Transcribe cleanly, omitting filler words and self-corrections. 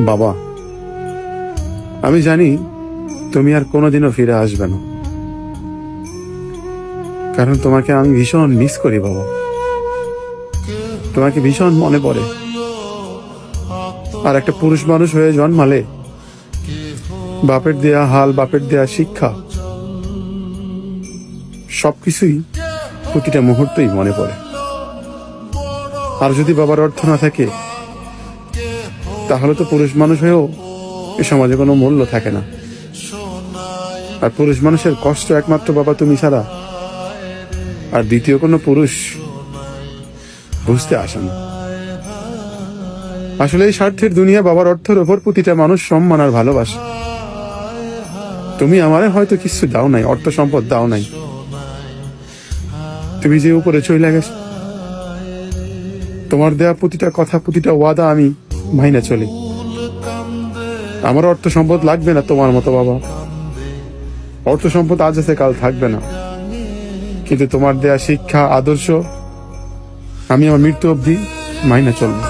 বাবা, আমি জানি তুমি আর কোনোদিনও ফিরে আসবে না, কারণ তোমাকে আমি ভীষণ মিস করি বাবা। তোমাকে ভীষণ মনে পড়ে। আর একটা পুরুষ মানুষ হয়ে জন্মালে বাপের দেয়া হাল, বাপের দেয়া শিক্ষা সবকিছুই প্রতিটা মুহূর্তেই মনে পড়ে। আর যদি বাবার অর্থ না থাকে, তাহলে তো পুরুষ মানুষ হয়েও এ সমাজে কোনো মূল্য থাকে না। আর পুরুষ মানুষের কষ্ট একমাত্র বাবা তুমি ছাড়া আর দ্বিতীয় কোনো পুরুষ বুঝতে আসে না। আসলে এই স্বার্থের দুনিয়া, বাবার অর্থের ওপর প্রতিটা মানুষ সম্মান আর ভালোবাসে। তুমি আমারে হয়তো কিছু দাও নাই, অর্থ সম্পদ দাও নাই, তুমি যে উপরে চলে গেছো, তোমার দেয়া প্রতিটা কথা, প্রতিটা ওয়াদা আমি মাইনা চলি। আমার অর্থ সম্পদ লাগবে না তোমার মতো বাবা। অর্থ সম্পদ আজ আছে কাল থাকবে না, কিন্তু তোমার দেয়া শিক্ষা, আদর্শ আমি আমার মৃত্যু অবধি মাইনা চলবো।